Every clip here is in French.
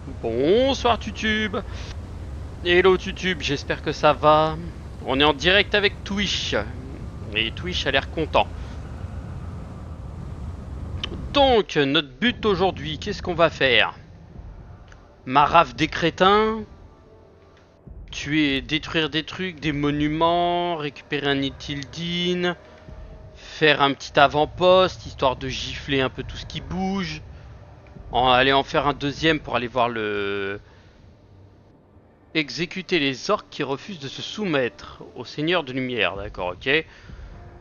Bonsoir Tutube. Hello Tutube, j'espère que ça va. On est en direct avec Twitch. Et Twitch a l'air content. Donc, notre but aujourd'hui, qu'est-ce qu'on va faire? Marave des crétins. Tuer, détruire des trucs, des monuments. Récupérer un Ithildine. Faire un petit avant-poste, histoire de gifler un peu tout ce qui bouge. Aller en faire un deuxième pour aller voir le... Exécuter les orques qui refusent de se soumettre au Seigneur de Lumière, d'accord, ok.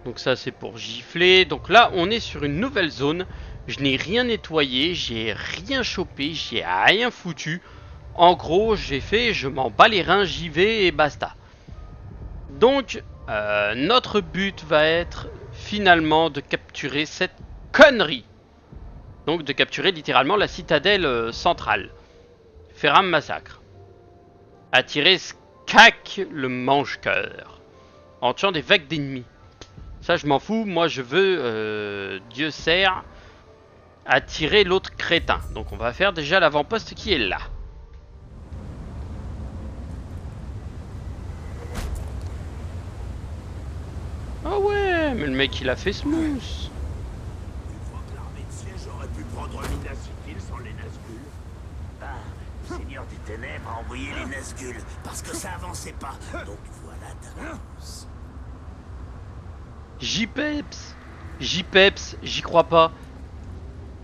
Donc ça c'est pour gifler. Donc là on est sur une nouvelle zone. Je n'ai rien nettoyé, j'ai rien chopé, j'ai rien foutu. En gros j'ai fait, je m'en bats les reins, j'y vais et basta. Donc notre but va être finalement de capturer cette connerie. Donc de capturer littéralement la citadelle centrale. Faire un massacre. Attirer Skak le mange-cœur en tuant des vagues d'ennemis. Ça je m'en fous, moi je veux, Dieu sert, attirer l'autre crétin. Donc on va faire déjà l'avant-poste qui est là. Ah ouais, mais le mec il a fait smooth. Tu crois que l'armée de siège aurait pu prendre Minasicil sans les Nazgûl? Le Seigneur des Ténèbres a envoyé les Nazgûl parce que ça avançait pas. Donc voilà ta réponse. J-Peps, j'y crois pas.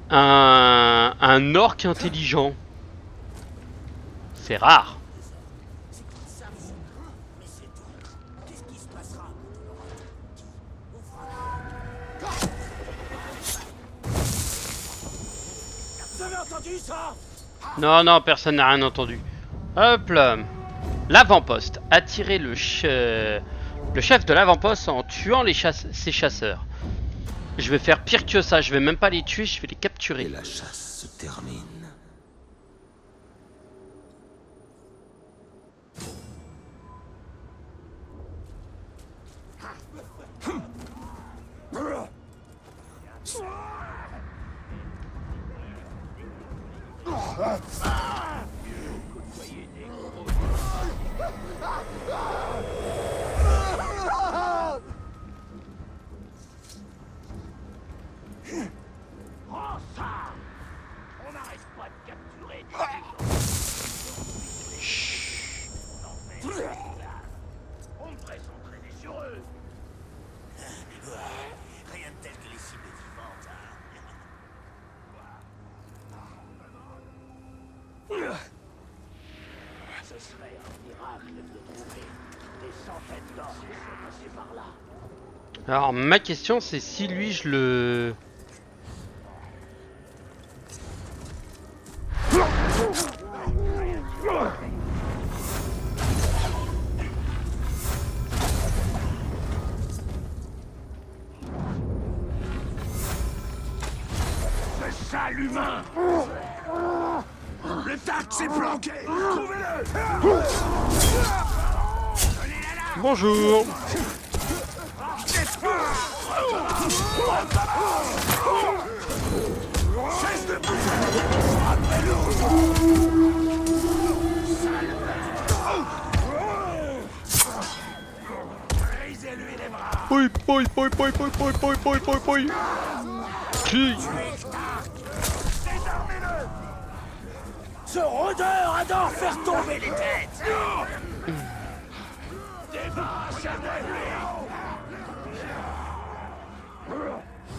Un orc intelligent. C'est rare. C'est comme ça, mais c'est tout. Qu'est-ce qui se passera Vous avez entendu ça? Non, non, personne n'a rien entendu. Hop là. L'avant-poste. Attirer le chef de l'avant-poste en tuant ses chasseurs. Je vais faire pire que ça, je vais même pas les tuer, je vais les capturer. Et la chasse se termine. Prends ça! On n'arrête pas de capturer des gens. On devrait s'entraîner sur eux. Rien de tel que les cibles vivantes, Ce serait un miracle de trouver des centaines d'orques passés par là. Alors ma question c'est si lui je le... C'est ça l'humain! Le tac s'est planqué! Trouvez-le! Bonjour. Cesse de brisez-lui les bras! Poi, poi, poi, poi, poi, poi, poi, poi, poi, poi. Qui? Désarmez-le! Ce rôdeur adore faire tomber les têtes! Débarrassez-moi de lui!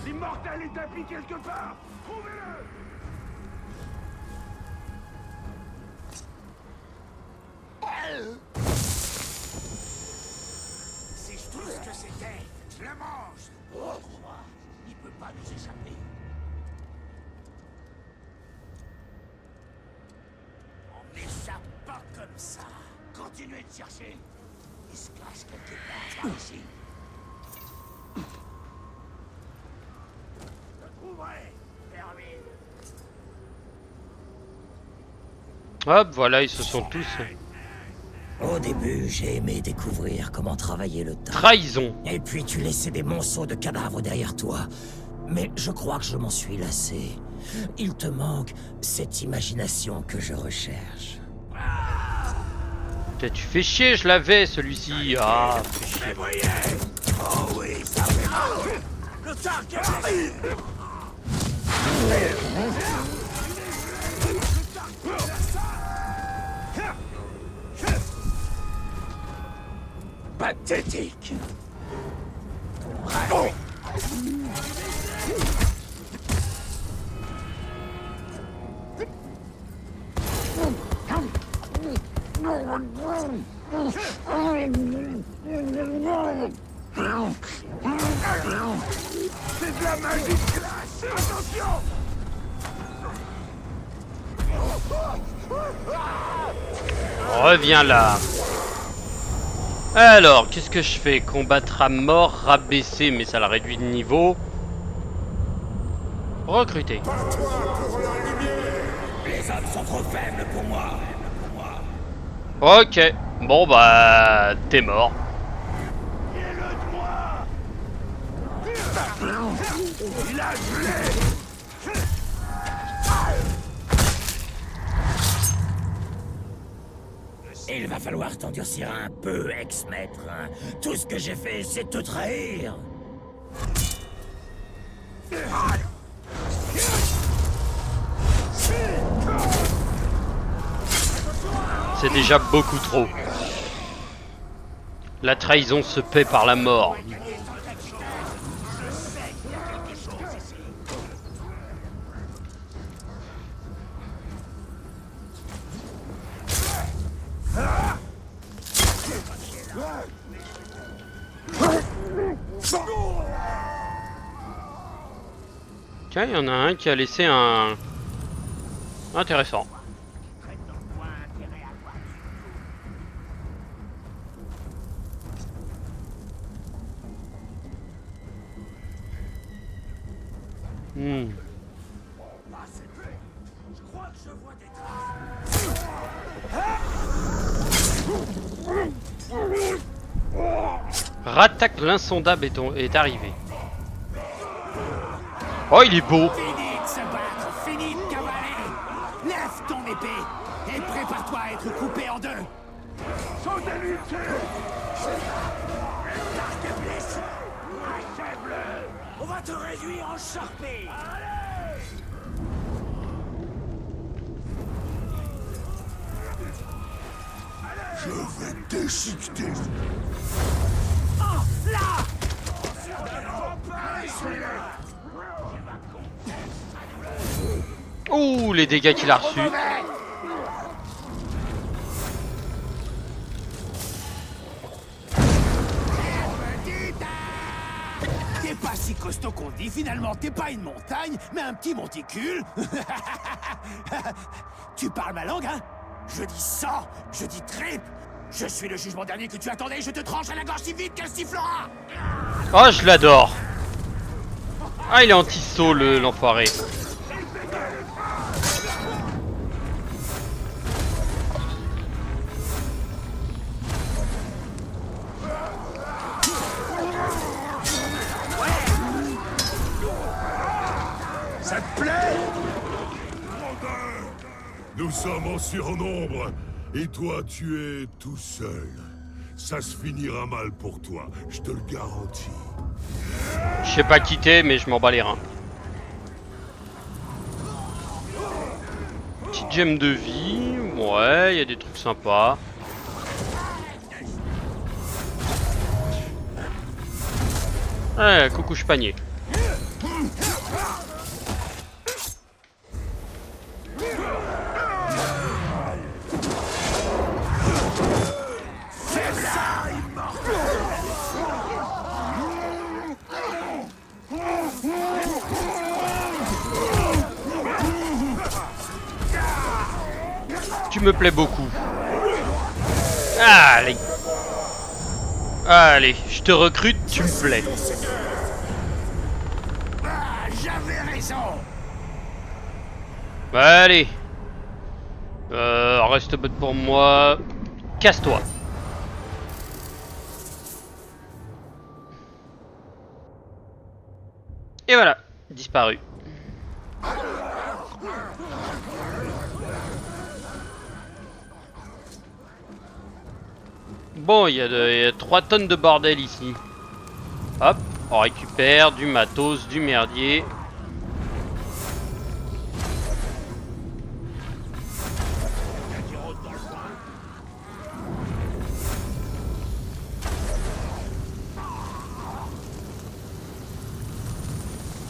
L'immortel est tapis quelque part! Trouvez-le! Si je trouve ce que c'était, je le mange! Oh, il peut pas nous échapper. On n'échappe pas comme ça. Continuez de chercher. Il se cache quelque part par ici. Je trouverai, Hermine. Hop, voilà, ils se sont tous... Au début, j'ai aimé découvrir comment travailler le tas. Trahison. Et puis tu laissais des monceaux de cadavres derrière toi. Mais je crois que je m'en suis lassé. Il te manque cette imagination que je recherche. Tu fais chier, je l'avais celui-ci. Ah, fais chier. Oh oui, ça fait mal. Le target. Pathétique. Oh. C'est de la magie de glace. Attention. Reviens là. Alors, qu'est-ce que je fais? Combattre à mort, rabaisser, mais ça la réduit de niveau. Recruter. Les hommes sont trop faibles pour moi. Ok. Bon bah, t'es mort. Il a gelé. Il va falloir t'endurcir un peu, ex-maître. Tout ce que j'ai fait, c'est te trahir. C'est déjà beaucoup trop. La trahison se paie par la mort. Tiens, il y en a un qui a laissé un... Intéressant. Hmm. Je crois que je vois des traces. Rattaque l'insondable est arrivé. Oh, il est beau. Fini de se battre, fini de cavaler. Lève ton épée et prépare-toi à être coupé en deux. Sautez-lui dessus. L'arc est blessé. Achève-le. On va te réduire en charpie. Je vais déchiqueter. Oh, là. Ouh, les dégâts qu'il a reçus. T'es pas si costaud qu'on dit, finalement t'es pas une montagne, mais un petit monticule. Tu parles ma langue, hein? Je dis sang, je dis tripe. Je suis le jugement dernier que tu attendais, je te tranche à la gorge si vite qu'elle sifflera. Oh, je l'adore. Ah, il est anti-saut, l'enfoiré. Ça te plaît? Nous sommes en surnombre, et toi tu es tout seul. Ça se finira mal pour toi, je te le garantis. Je sais pas quitter, mais je m'en bats les reins. Petite gemme de vie. Ouais, il y a des trucs sympas. Ouais, coucou panier. Tu me plais beaucoup. Allez. Allez, je te recrute, tu me plais. Ah, j'avais raison. Allez. Reste bête pour moi. Casse-toi. Et voilà, disparu. Bon, il y a 3 tonnes de bordel ici. Hop, on récupère du matos, du merdier.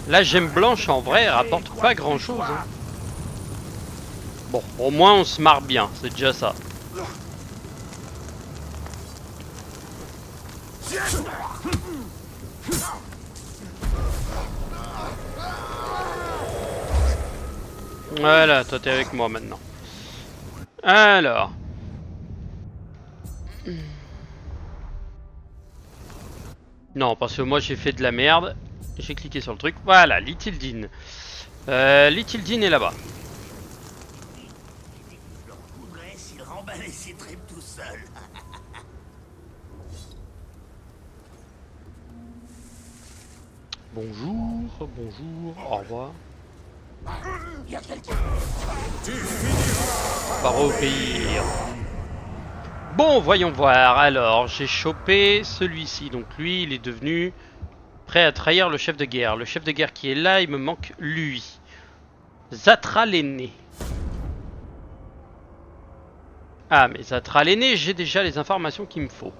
La gemme blanche en vrai elle rapporte pas grand chose. Hein. Bon, au moins on se marre bien, c'est déjà ça. Voilà, toi t'es avec moi maintenant. Alors. Non, parce que moi j'ai fait de la merde. J'ai cliqué sur le truc. Voilà, Lithildine. Lithildine est là-bas. Je le recoudrais s'il remballait ses tripes tout seul. Bonjour, bonjour, au revoir. Y a quelqu'un. Par au pire. Bon, voyons voir. Alors, j'ai chopé celui-ci. Donc lui, il est devenu prêt à trahir le chef de guerre. Le chef de guerre qui est là, il me manque lui. Zatra l'aîné. Ah, mais Zatra l'aîné, j'ai déjà les informations qu'il me faut.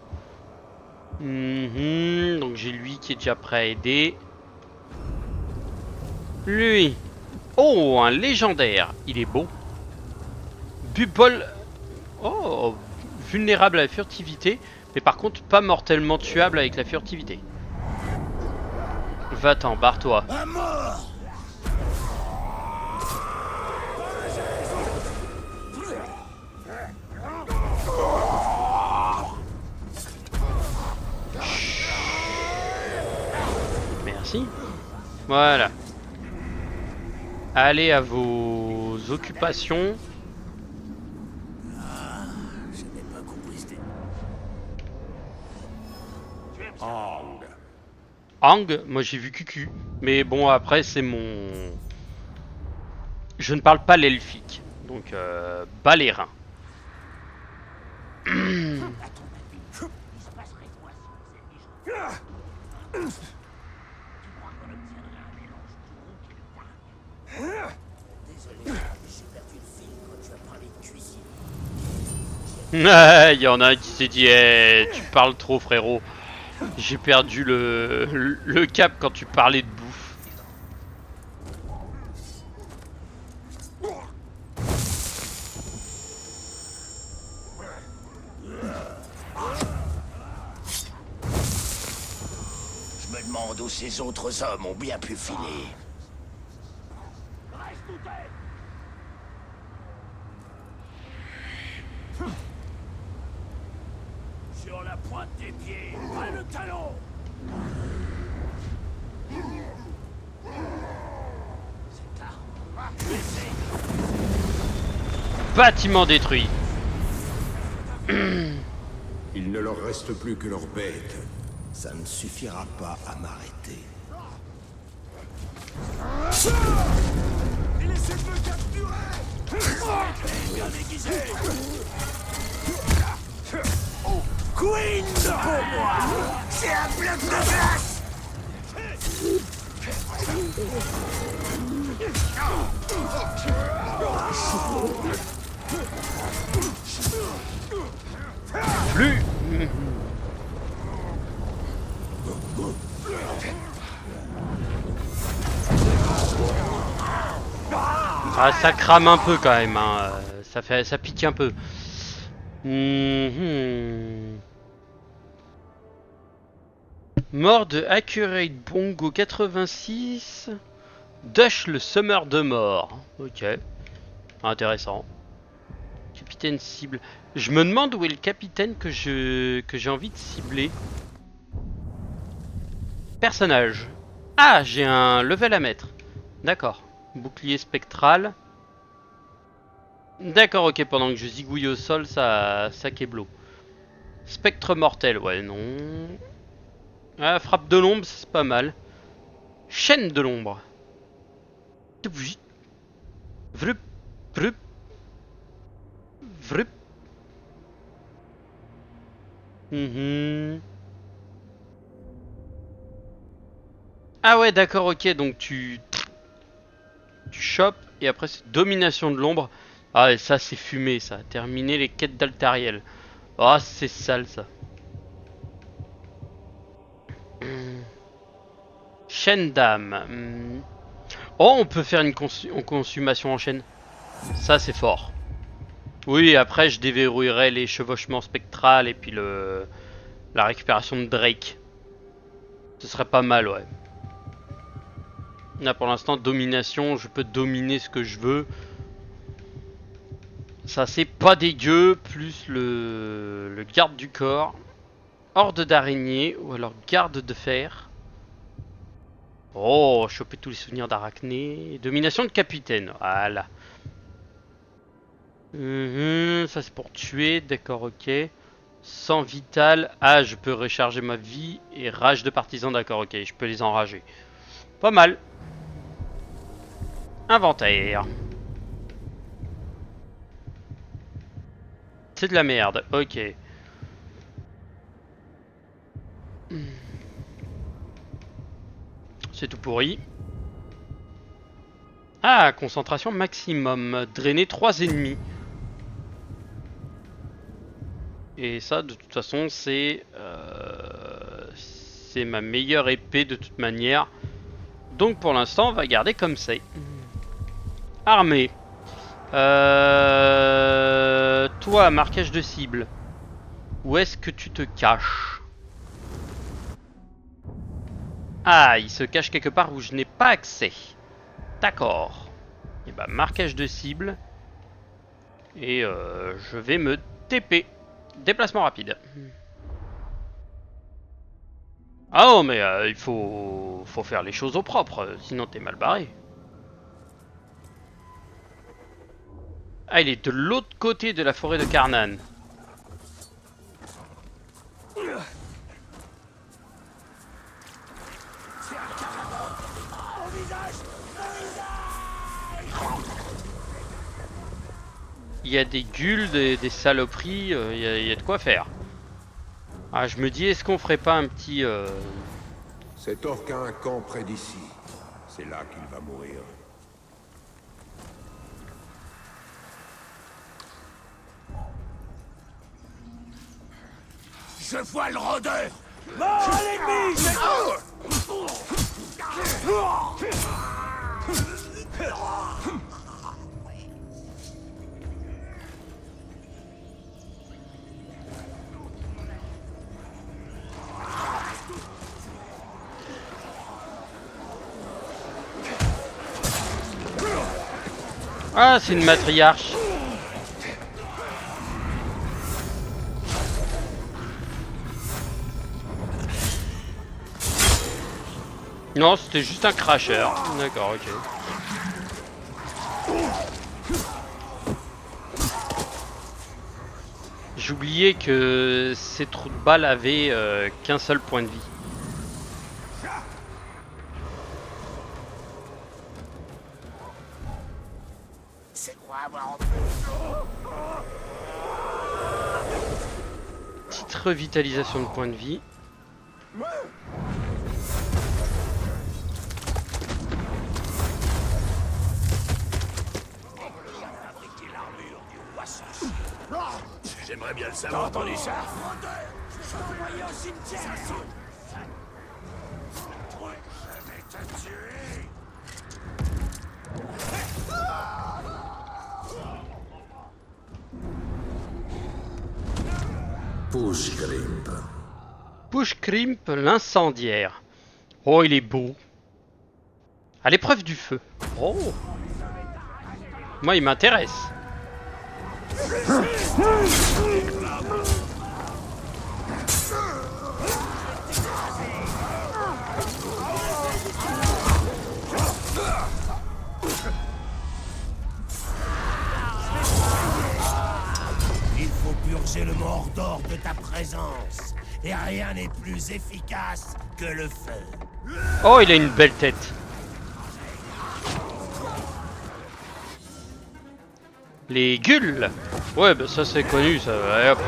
Donc j'ai lui qui est déjà prêt à aider. Lui. Oh, un légendaire. Il est beau. Bubol. Oh, vulnérable à la furtivité. Mais par contre, pas mortellement tuable avec la furtivité. Va-t'en, barre-toi. À mort. Merci. Voilà. Allez à vos occupations. Je n'ai pas compris. Hang, moi j'ai vu Cucu. Mais bon, après c'est mon... Je ne parle pas l'elfique. Donc, bas les reins. Il y en a un qui s'est dit hey, tu parles trop frérot. J'ai perdu le cap quand tu parlais de bouffe. Je me demande où ces autres hommes ont bien pu filer. Sur la pointe des pieds, pas le talon. C'est tard. Bâtiment détruit. Il ne leur reste plus que leur bête. Ça ne suffira pas à m'arrêter. Il essaie de me capturer. Bien déguisé. Queen pour moi, c'est un bloc de glace. Plus. Ah, ça crame un peu quand même, hein. Ça pique un peu. Mort de Accurate Bongo 86. Dush le Summer de mort. Ok. Intéressant. Capitaine cible. Je me demande où est le capitaine que j'ai envie de cibler. Personnage. Ah, j'ai un level à mettre. D'accord. Bouclier spectral. D'accord, ok, pendant que je zigouille au sol, ça kéblo. Spectre mortel, ouais, non. Ah, frappe de l'ombre, c'est pas mal. Chaîne de l'ombre. Vrup, vrup, vrup. Ah ouais, d'accord, ok, donc tu chopes et après c'est domination de l'ombre. Ah et ça c'est fumé ça, terminer les quêtes d'Altariel. Ah c'est sale ça. Chaîne d'âme. Oh, on peut faire une consommation en chaîne. Ça c'est fort. Oui, après je déverrouillerai les chevauchements spectrales et puis la récupération de Drake. Ce serait pas mal, ouais. Là pour l'instant, domination, je peux dominer ce que je veux. Ça c'est pas dégueu, plus le garde du corps. Horde d'araignées, ou alors garde de fer. Oh, choper tous les souvenirs d'Arachné. Domination de capitaine, voilà. Ça c'est pour tuer, d'accord, ok. Sang vital, ah je peux recharger ma vie. Et rage de partisan, d'accord, ok, je peux les enrager. Pas mal. Inventaire. C'est de la merde, ok. C'est tout pourri. Ah, concentration maximum. Drainer 3 ennemis. Et ça, de toute façon, c'est ma meilleure épée de toute manière. Donc pour l'instant, on va garder comme c'est. Armée. Toi, marquage de cible. Où est-ce que tu te caches? Ah, il se cache quelque part où je n'ai pas accès. D'accord. Et bah, marquage de cible. Et je vais me TP. Déplacement rapide. Ah non, mais il faut faire les choses au propre, sinon t'es mal barré. Ah, il est de l'autre côté de la forêt de Carnan. Il y a des guildes, des saloperies, il y a de quoi faire. Ah, je me dis, est-ce qu'on ferait pas un petit... Cet orc a un camp près d'ici. C'est là qu'il va mourir. Je vois le rôdeur. Mort à l'ennemi. Ah, c'est une matriarche. Non, c'était juste un crasher. D'accord, ok. J'oubliais que ces trous de balles avaient qu'un seul point de vie. C'est quoi avoir Petite revitalisation de points de vie. J'aimerais bien le savoir. T'as entendu ça? Je suis envoyé au cimetière. Je vais te tuer. Pushgrimp. Pushgrimp l'incendiaire. Oh, il est beau. À l'épreuve du feu. Oh. Moi, il m'intéresse. Il faut purger le Mordor de ta présence. Et rien n'est plus efficace que le feu. Oh, il a une belle tête. Les gueules. Ouais, bah ça c'est connu, ça. Ouais, hop.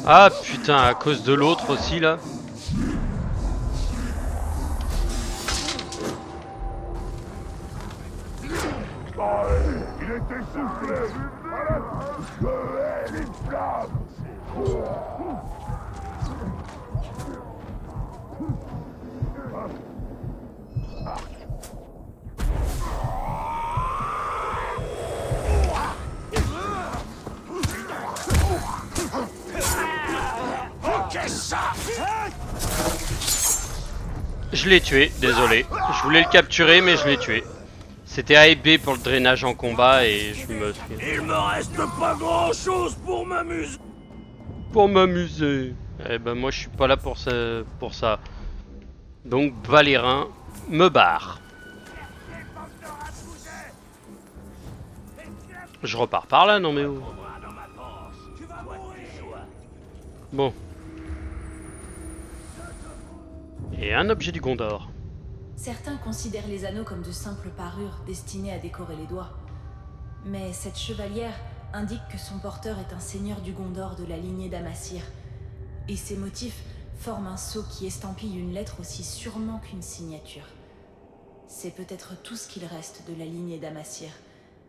Ah putain, à cause de l'autre aussi là. Il était soufflé. Je hais les flammes. Je l'ai tué, désolé. Je voulais le capturer mais je l'ai tué. C'était A et B pour le drainage en combat et je me suis... Il me reste pas grand chose pour m'amuser. Pour m'amuser. Eh ben moi je suis pas là pour ça. Donc Valérin me barre. Je repars par là, non mais où? Bon. Et un objet du Gondor. Certains considèrent les anneaux comme de simples parures destinées à décorer les doigts. Mais cette chevalière indique que son porteur est un seigneur du Gondor de la lignée d'Amassir. Et ces motifs forment un sceau qui estampille une lettre aussi sûrement qu'une signature. C'est peut-être tout ce qu'il reste de la lignée d'Amassir,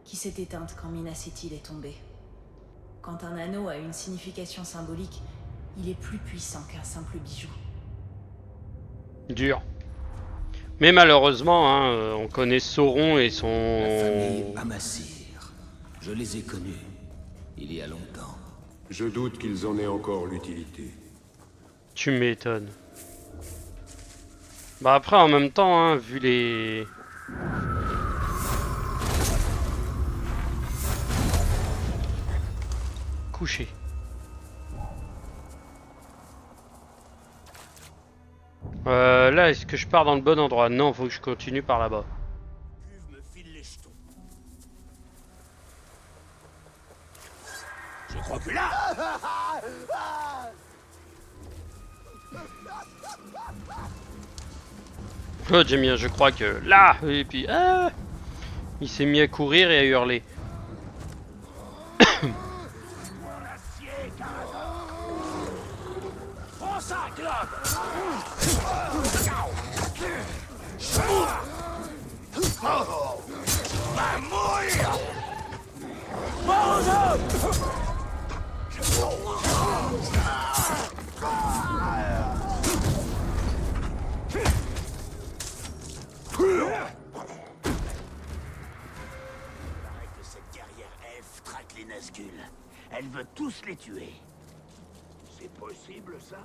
qui s'est éteinte quand Minas Ithil est tombé. Quand un anneau a une signification symbolique, il est plus puissant qu'un simple bijou. Dur. Mais malheureusement, hein, on connaît Sauron et son... La famille Amassir. Je les ai connus, il y a longtemps. Je doute qu'ils en aient encore l'utilité. Tu m'étonnes. Bah après, en même temps, hein, vu les... Couché. Là, est-ce que je pars dans le bon endroit? Non, faut que je continue par là-bas. Me file les jetons. Je crois que là, Oh, Jamie, je crois que là, et puis ah, il s'est mis à courir et à hurler. prends ça, Globe. Va mourir. Paraît que cette guerrière elfe traque les Nazgûl. Elle veut tous les tuer. C'est possible, ça?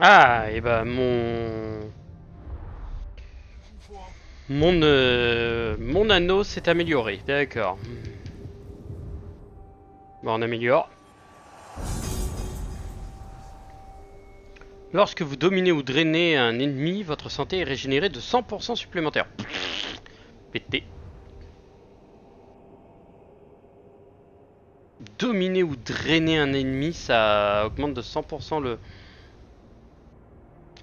Ah, et bah mon anneau s'est amélioré, d'accord. Bon, on améliore. Lorsque vous dominez ou drainez un ennemi, votre santé est régénérée de 100% supplémentaire. Pété. Dominer ou drainer un ennemi, ça augmente de 100% le...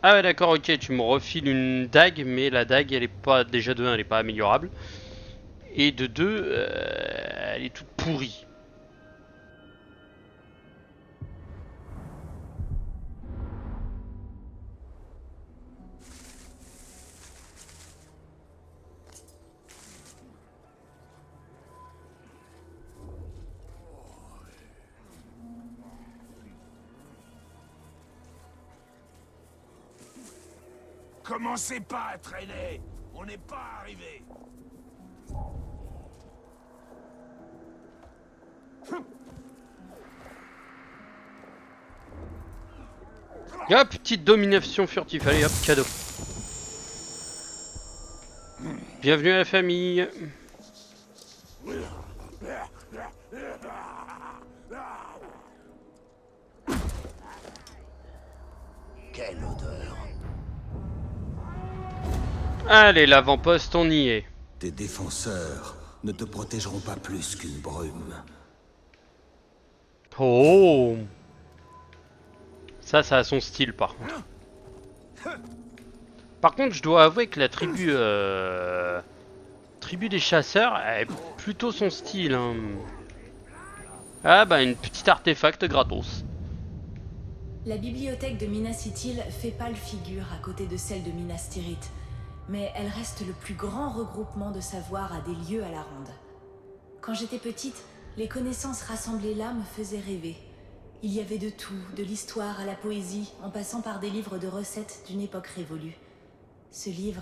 Ah ouais d'accord, ok, tu me refiles une dague, mais la dague elle est pas, déjà de 1 elle est pas améliorable. Et de 2, elle est toute pourrie. Commencez pas à traîner. On n'est pas arrivé. Hop, petite domination furtive, allez hop, cadeau. Bienvenue à la famille. Quelle odeur. Allez, l'avant-poste, on y est. Tes défenseurs ne te protégeront pas plus qu'une brume. Oh, ça a son style par contre. Par contre, je dois avouer que la tribu des chasseurs est plutôt son style. Hein. Ah bah une petite artefact gratos. La bibliothèque de Minas Ithil fait pâle figure à côté de celle de Minas Tirith, mais elle reste le plus grand regroupement de savoir à des lieues à la ronde. Quand j'étais petite, les connaissances rassemblées là me faisaient rêver. Il y avait de tout, de l'histoire à la poésie, en passant par des livres de recettes d'une époque révolue. Ce livre,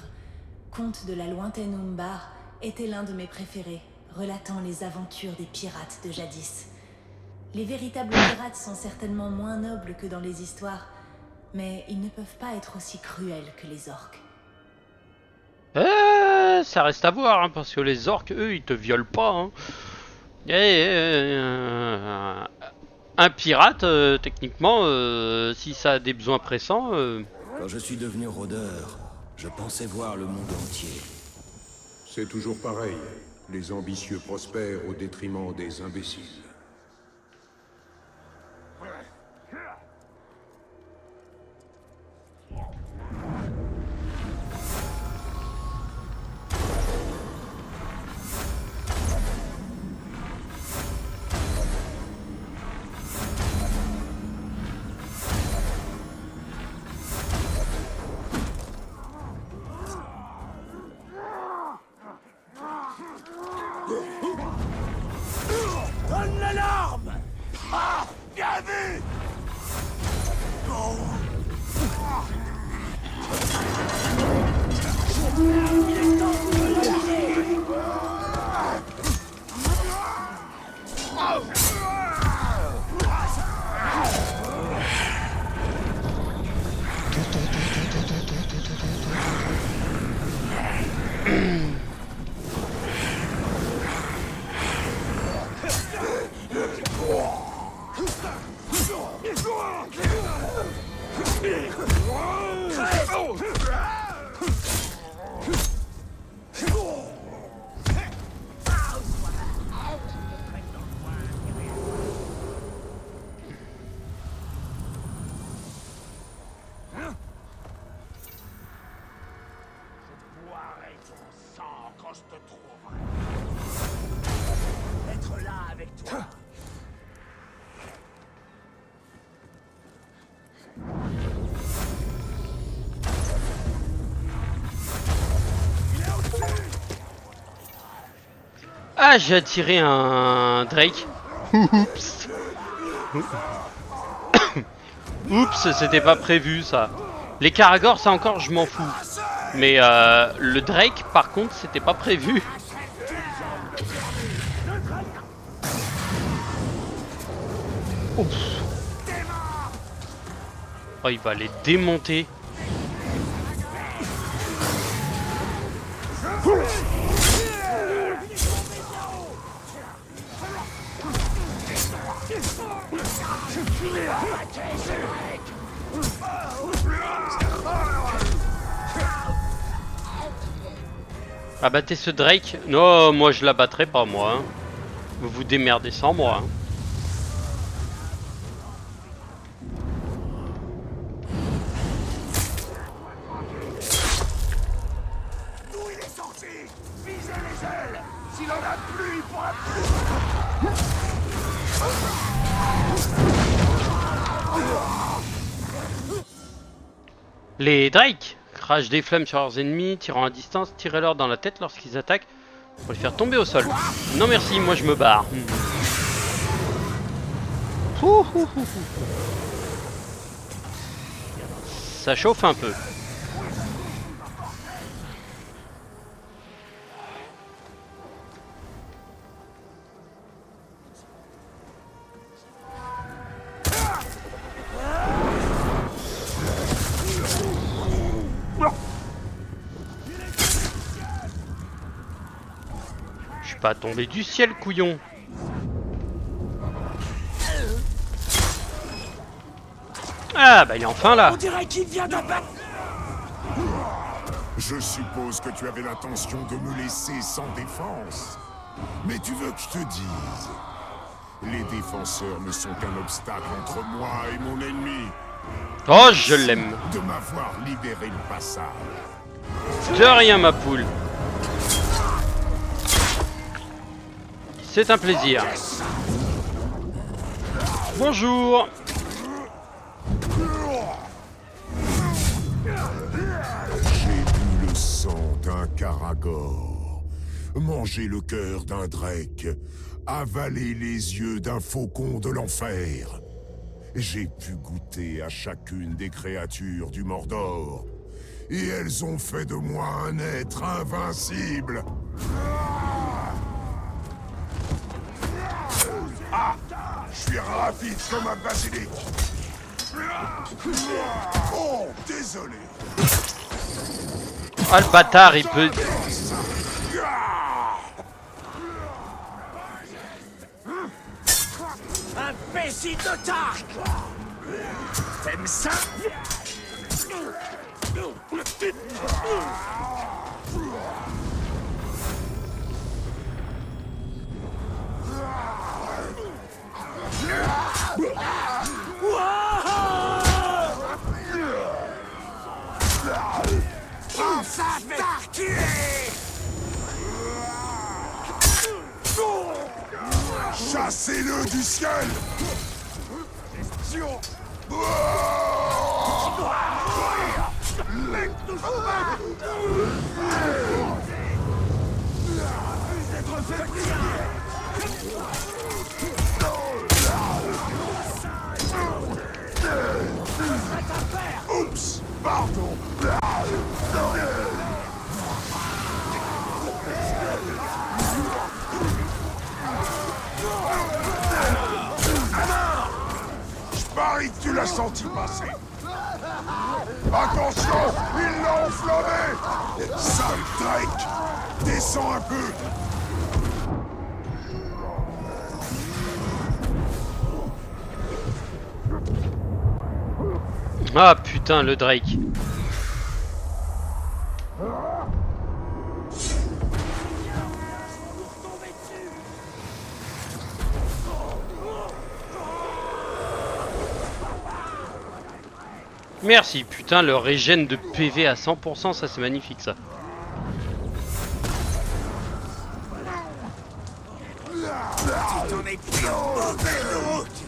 Conte de la lointaine Umbar, était l'un de mes préférés, relatant les aventures des pirates de jadis. Les véritables pirates sont certainement moins nobles que dans les histoires, mais ils ne peuvent pas être aussi cruels que les orques. Ça reste à voir, hein, parce que les orques, eux, ils te violent pas. Hein. Un pirate, techniquement, si ça a des besoins pressants... Quand je suis devenu rôdeur, je pensais voir le monde entier. C'est toujours pareil. Les ambitieux prospèrent au détriment des imbéciles. Donne l'alarme! Ah! Bien vu! Quand je te trouverai. Être là avec toi. Ah, j'ai attiré un Drake. Oups. Oups, c'était pas prévu ça. Les Karagors, ça encore, je m'en fous. Mais le Drake, par contre, c'était pas prévu. Oups. Oh, il va les démonter. Abattez ce Drake. Non, moi je l'abattrai pas, moi. Hein. Vous vous démerdez sans moi. Hein. D'où il est sorti? Visez les ailes. S'il en a plus, il pourra plus. Les Drake crachent des flammes sur leurs ennemis, tirant à distance, tirez-leur dans la tête lorsqu'ils attaquent pour les faire tomber au sol. Non merci, moi je me barre. Ça chauffe un peu. suis pas tombé du ciel, couillon. Ah bah il est enfin là. On dirait qu'il vient d'abattre. Je suppose que tu avais l'intention de me laisser sans défense. Mais tu veux que je te dise, les défenseurs ne sont qu'un obstacle entre moi et mon ennemi. Oh, je l'aime. De m'avoir libéré le passage. De rien, ma poule. C'est un plaisir. Bonjour. J'ai bu le sang d'un Karagor, mangé le cœur d'un Drake, avalé les yeux d'un faucon de l'enfer. J'ai pu goûter à chacune des créatures du Mordor, et elles ont fait de moi un être invincible. Ah, je suis rapide comme un basilic. Oh, désolé. Ah, le bâtard, il peut... Imbécile de Tark. T'aimes ça? Chassez-le du ciel! Oups! Pardon! Je parie que tu l'as senti passer. Attention! Il l'a enflammé! Sale Drake! Descends un peu! Ah putain, le Drake. Merci, putain, le régène de PV à 100%, ça c'est magnifique ça. T'en es pris en mauvaise route.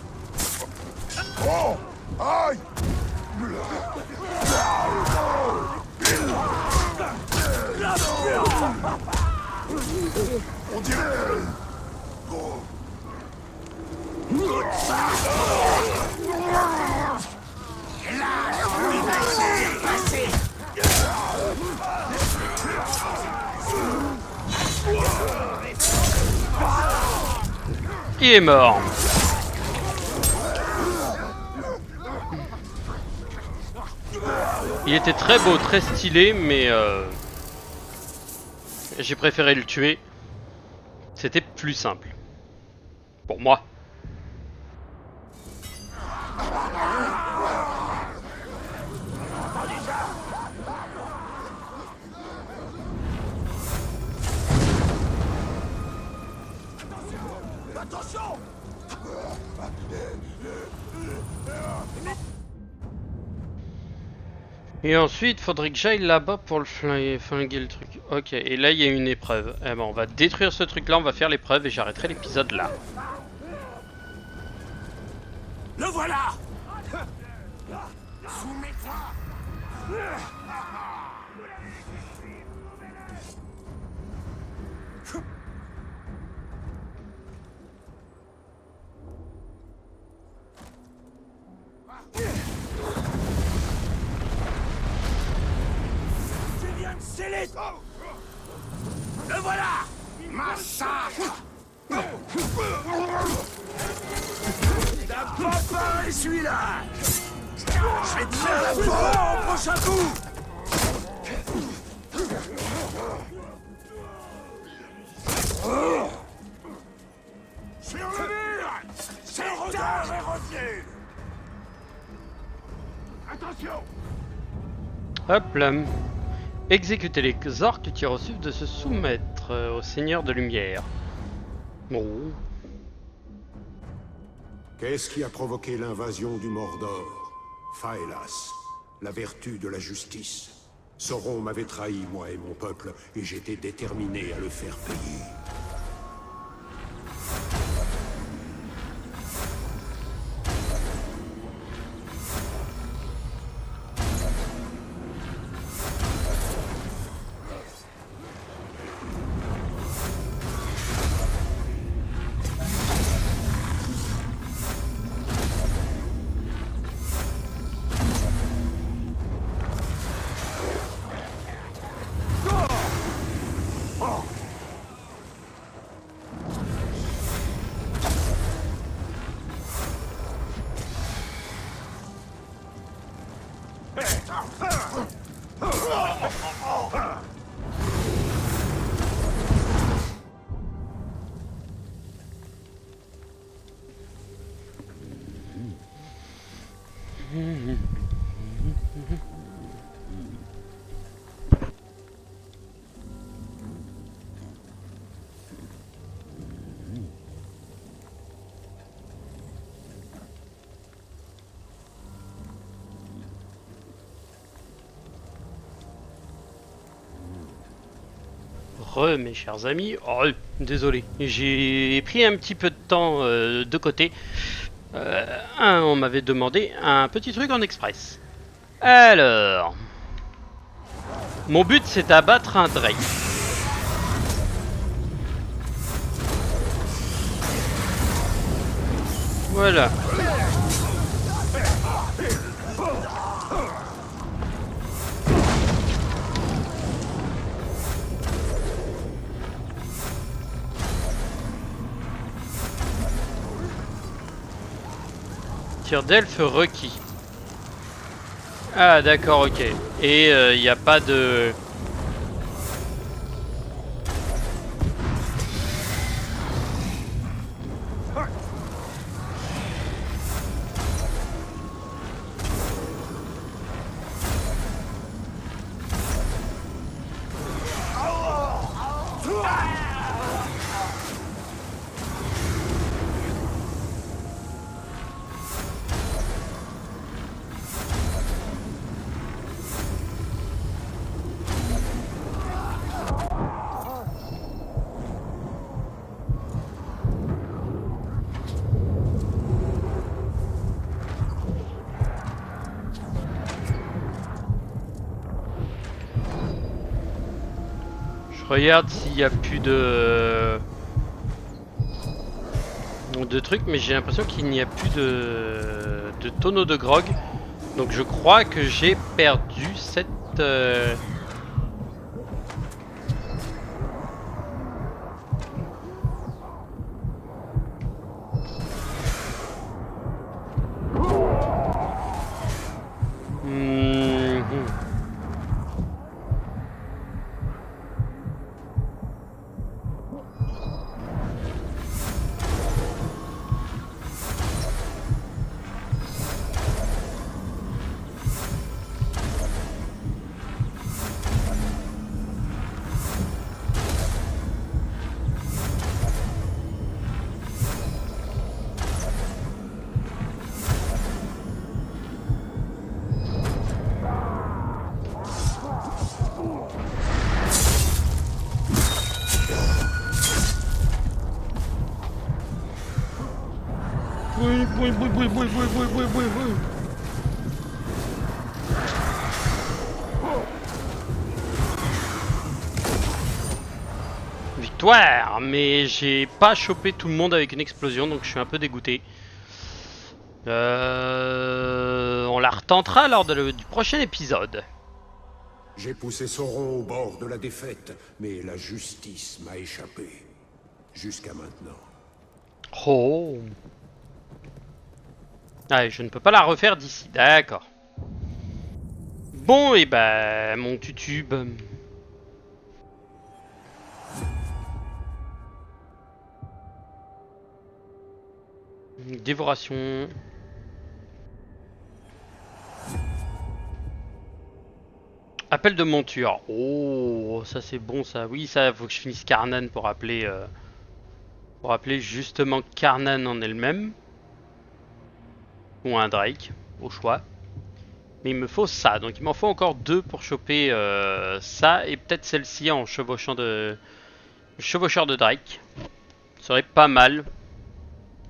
Oh! Aïe! On dirait... Il est mort. Il était très beau, très stylé, mais j'ai préféré le tuer. C'était plus simple. Pour moi. Attention! Et ensuite, faudrait que j'aille là-bas pour le flinguer le truc. Ok, et là, il y a une épreuve. Eh ben, on va détruire ce truc-là, on va faire l'épreuve et j'arrêterai l'épisode là. Le voilà! Soumets-toi! Tu viens de sceller. Le voilà! Massacre! T'as pas parlé celui-là. Je vais te faire la peau au prochain coup. Sur le mur! C'est Rodin est revenu! Attention! Hop là. Exécuter les orques qui refusent de se soumettre au Seigneur de Lumière. Bon. Qu'est-ce qui a provoqué l'invasion du Mordor? Faelas, la vertu de la justice. Sauron m'avait trahi, moi et mon peuple, et j'étais déterminé à le faire payer. Mes chers amis, oh, désolé, j'ai pris un petit peu de temps de côté. On m'avait demandé un petit truc en express. Alors, mon but c'est d'abattre un Drake. Voilà. Tir d'elfe requis. Ah d'accord, ok. Et il n'y a pas de... Je regarde s'il n'y a plus de trucs, mais j'ai l'impression qu'il n'y a plus de tonneau de grog. Donc je crois que j'ai perdu cette... Victoire, mais j'ai pas chopé tout le monde avec une explosion, donc je suis un peu dégoûté. On la retentera lors du prochain épisode. J'ai poussé Sauron au bord de la défaite, mais la justice m'a échappé. Jusqu'à maintenant. Oh. Ah, je ne peux pas la refaire d'ici, d'accord. Bon, et ben, mon tutube. Dévoration. Appel de monture. Oh, ça c'est bon ça. Oui, ça faut que je finisse Karnan pour appeler justement Karnan en elle-même. Ou un Drake, au choix. Mais il me faut ça, donc il m'en faut encore 2 pour choper ça et peut-être celle-ci en chevauchant de chevaucheur de Drake. Ce serait pas mal.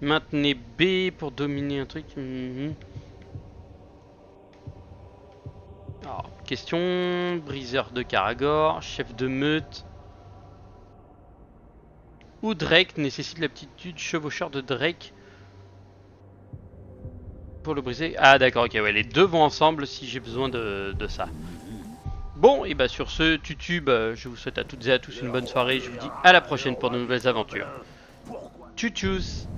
Maintenez B pour dominer un truc. Alors, question, briseur de Karagor, chef de meute. Ou Drake nécessite l'aptitude chevaucheur de Drake pour le briser. Ah d'accord, ok, ouais, les deux vont ensemble si j'ai besoin de ça. Bon, et bah sur ce, tutube, je vous souhaite à toutes et à tous une bonne soirée. Je vous dis à la prochaine pour de nouvelles aventures. Tchutchous.